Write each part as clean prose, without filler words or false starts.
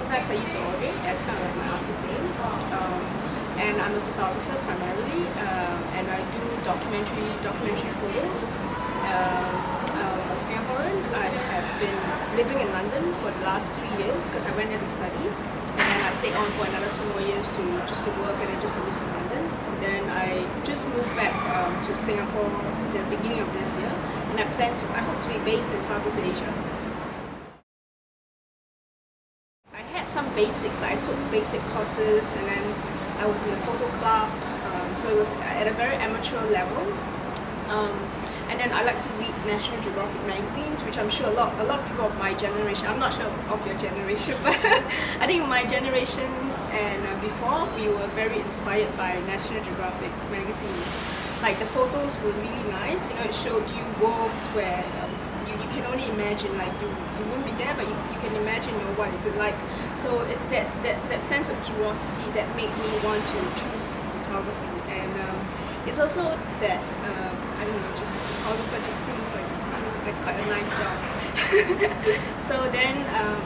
sometimes I use Ore as kind of like my artist name. And I'm a photographer primarily, and I do documentary photos. I'm Singaporean. I have been living in London for the last 3 years because I went there to study, and then I stayed on for another 2 more years to work and then just to live in London. And then I just moved back to Singapore at the beginning of this year, and I hope to be based in Southeast Asia. I had some basics. I took basic courses, and then I was in the photo club, so it was at a very amateur level. And then I like to read National Geographic magazines, which I'm sure a lot of people of my generation, I'm not sure of your generation, but I think my generations and before, we were very inspired by National Geographic magazines. Like the photos were really nice, you know, it showed you worlds where you can only imagine, like you wouldn't be there, but you can imagine, you know, what is it like. So it's that sense of curiosity that made me want to choose photography. And it's also that, I don't know, just photographer just seems like quite a nice job. So then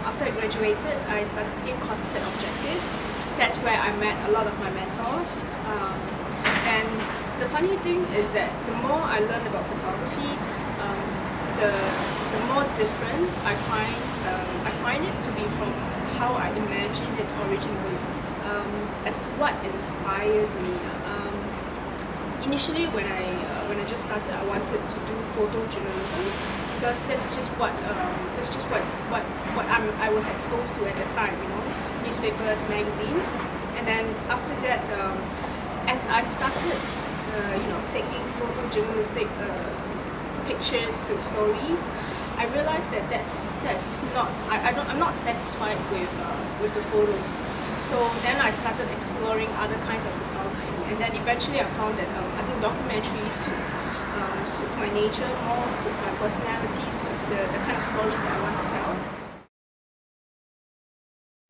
after I graduated, I started taking courses at Objectives. That's where I met a lot of my mentors. And the funny thing is that the more I learned about photography, the more different I find it to be from how I imagined it originally, as to what inspires me. Initially, when I just started, I wanted to do photojournalism because that's just what I was exposed to at the time, you know, newspapers, magazines, and then after that, as I started, you know, taking photojournalistic pictures, stories, I realized that that's not. I'm not satisfied with the photos. So then I started exploring other kinds of photography, and then eventually I found that I think documentary suits my nature more, suits my personality, suits the kind of stories that I want to tell.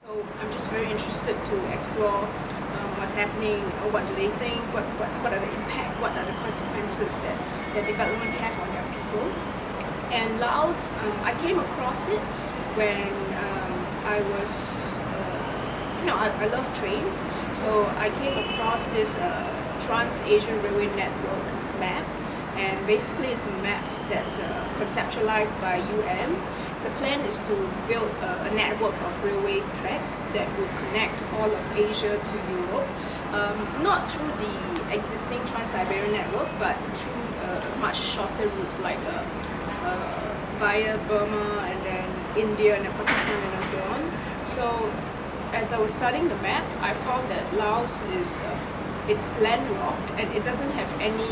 So I'm just very interested to explore what's happening, what do they think, what are the impact, what are the consequences that their development have on their people. And Laos, I came across it when I was, you know, I love trains, so I came across this Trans-Asian Railway Network map, and basically it's a map that's conceptualized by UN. The plan is to build a network of railway tracks that would connect all of Asia to Europe, not through the existing Trans-Siberian network, but through a much shorter route, like via Burma and then India and then Pakistan and so on. So as I was studying the map, I found that Laos is it's landlocked and it doesn't have any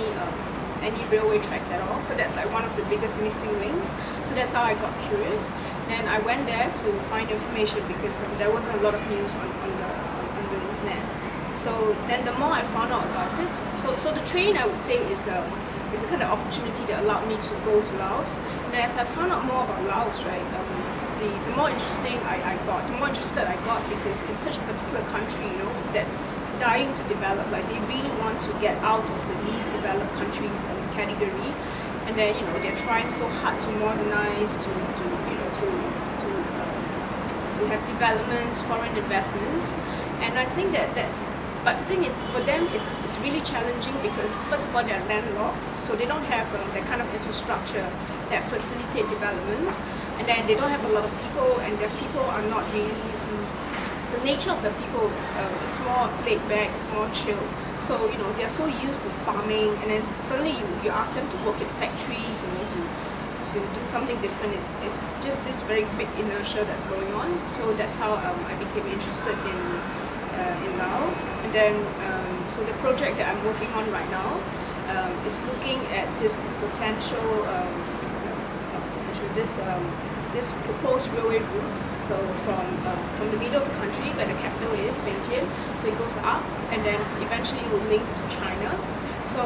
railway tracks at all. So that's like one of the biggest missing links. So that's how I got curious. And I went there to find information because there wasn't a lot of news on the internet. So then the more I found out about it, so the train, I would say, is a kind of opportunity that allowed me to go to Laos. And as I found out more about Laos, right, the more interested I got because it's such a particular country, you know, that's dying to develop. Like they really want to get out of the least developed countries category, and then, you know, they're trying so hard to modernize, to have developments, foreign investments, and I think that's. But the thing is, for them, it's really challenging because first of all, they're landlocked, so they don't have that kind of infrastructure that facilitate development. And then they don't have a lot of people, and their people are not really, the nature of the people, it's more laid back, it's more chill. So, you know, they're so used to farming, and then suddenly you ask them to work in factories, you know, to do something different. It's just this very big inertia that's going on. So that's how I became interested in Laos. And then, so the project that I'm working on right now is looking at this potential, this proposed railway route. So from the middle of the country where the capital is, Vientiane, so it goes up and then eventually it will link to China. So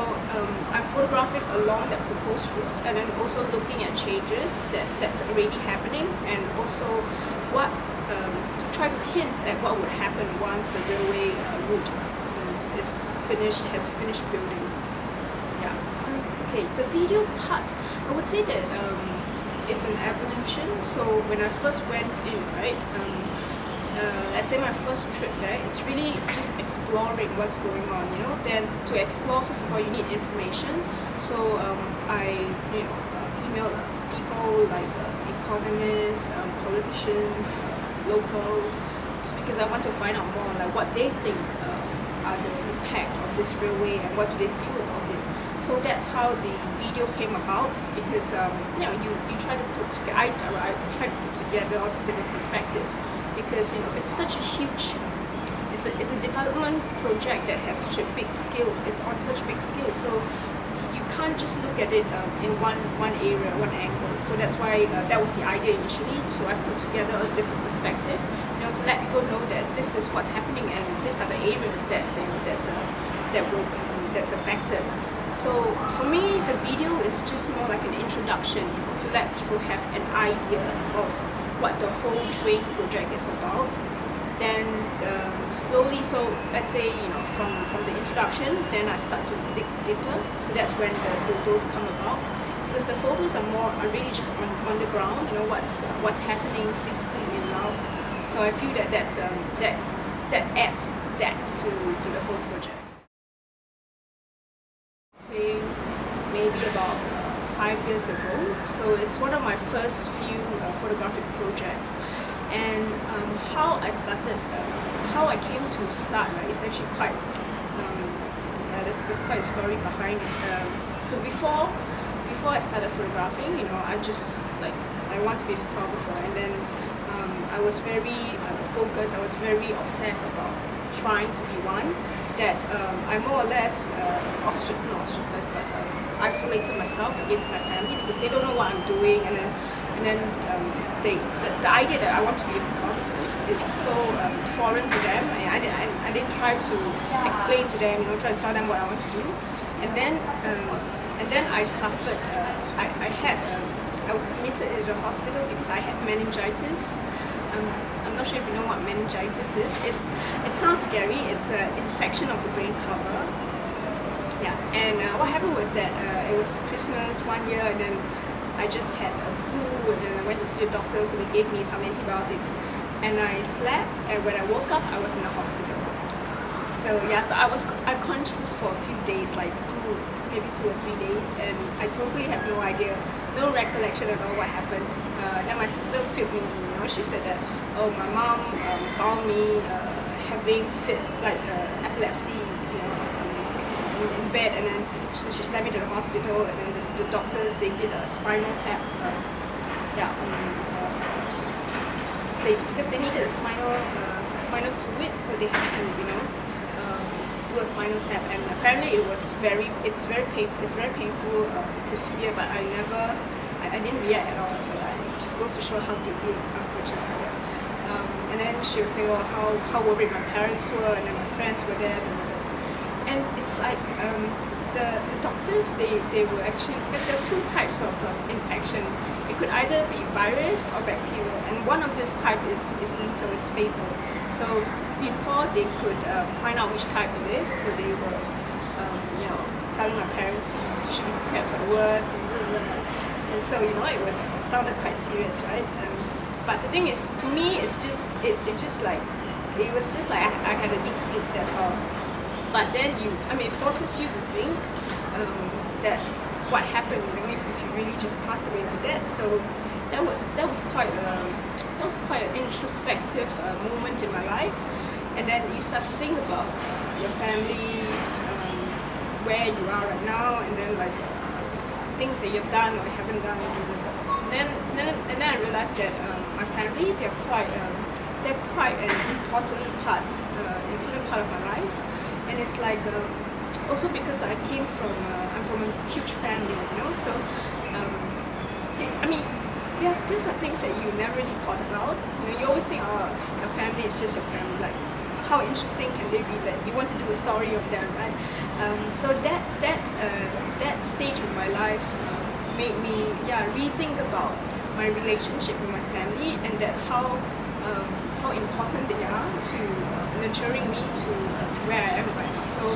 I'm photographing along that proposed route and then also looking at changes that's already happening, and also what to try to hint at what would happen once the railway route has finished building. Yeah. Okay, the video part, I would say that it's an evolution. So when I first went in, right, let's say my first trip there, it's really just exploring what's going on, you know. Then to explore, first of all, you need information. So I, emailed people like economists, politicians, locals, just because I want to find out more like what they think are the impact of this railway and what do they feel about it. So that's how the video came about, because you try to put together, I try to put together all this different perspective, because it's such a huge, it's a development project that has such a big scale. It's on such a big scale, so you can't just look at it in one area, one angle. So that's why that was the idea initially. So I put together a different perspective, to let people know that this is what's happening and these are the areas that that's affected. So for me, the video is just more like an introduction to let people have an idea of what the whole train project is about. Then slowly, so let's say from the introduction, then I start to dig deeper. So that's when the photos come about, because the photos are really just on the ground. What's happening physically in Laos. So I feel that that adds depth to the whole project. Maybe about 5 years ago. So it's one of my first few photographic projects. And how I started, how I came to start, right, is actually quite, there's quite a story behind it. So before I started photographing, I just I want to be a photographer, and then I was very focused, I was very obsessed about trying to be one. That I more or less ostracized, but isolated myself against my family, because they don't know what I'm doing, and then the idea that I want to be a photographer is so foreign to them. I didn't try to explain to them, try to tell them what I want to do, and then I suffered. I was admitted into the hospital because I had meningitis. I'm not sure if you know what meningitis is. It sounds scary. It's an infection of the brain cover. Yeah, and what happened was that it was Christmas one year, and then I just had a flu, and then I went to see a doctor, so they gave me some antibiotics, and I slept, and when I woke up, I was in the hospital. So yeah, so I was unconscious for a few days, maybe 2 or 3 days, and I totally have no idea, no recollection at all what happened. Then my sister filmed me. She said that, oh, my mom found me having fit, epilepsy, in bed, and then so she sent me to the hospital, and then the doctors, they did a spinal tap. Because they needed a spinal fluid, so they had to do a spinal tap, and apparently it's very painful procedure, but I didn't react at all, so it just goes to show how deeply unconscious I was. And then she was saying, how worried my parents were, and then my friends were there, and it's like the doctors, they were actually, because there are 2 types of infection. It could either be virus or bacterial, and one of this type is lethal, is fatal. So before they could find out which type it is, so they were telling my parents, you should be prepared for the worst. And so it sounded quite serious, right? But the thing is, to me, it was just like I had a deep sleep. That's all. But then it forces you to think that what happened, if you really just passed away like that. So that was quite an introspective moment in my life. And then you start to think about your family, where you are right now, and then things that you've done or haven't done. And then I realized that my family, they're quite an important part of my life. And it's also because I'm from a huge family, so these are things that you never really thought about. You always think, your family is just your family. How interesting can they be that you want to do a story of them, right? So that stage of my life made me rethink about my relationship with my family, and that how important they are to nurturing me to where I am right now. So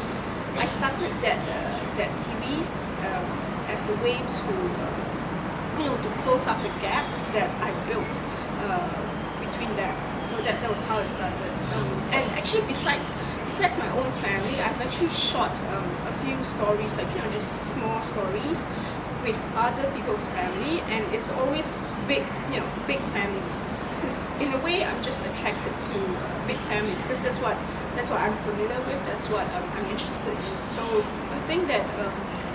I started that series as a way to close up the gap that I built between them. So that was how it started. And actually, besides my own family, I've actually shot a few stories, like just small stories with other people's family, and it's always big families. Because in a way, I'm just attracted to big families because that's what I'm familiar with. That's what I'm interested in. So I think that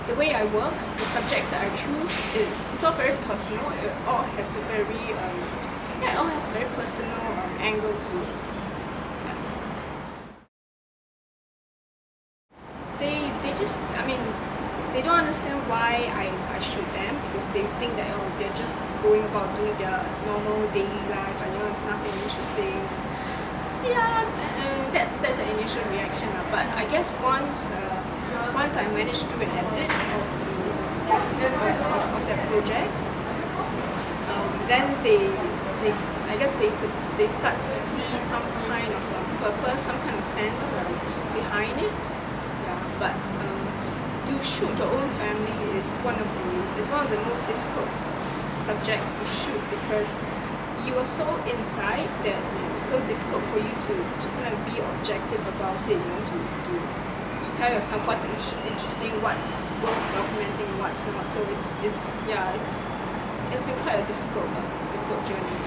the way I work, the subjects that I choose, it's all very personal. It all has a very personal angle to it. Yeah. They just, they don't understand why I shoot them, because they think that they're just going about doing their normal daily life, and it's nothing interesting. Yeah, that's an initial reaction. But I guess once I managed to do an edit of that project, then they start to see some kind of purpose, some kind of sense behind it. Yeah, but to shoot your own family is one of the most difficult subjects to shoot, because you are so inside that it's so difficult for you to kind of be objective about it, to tell yourself what's interesting, what's worth documenting, and what's not. So it's been quite a difficult journey.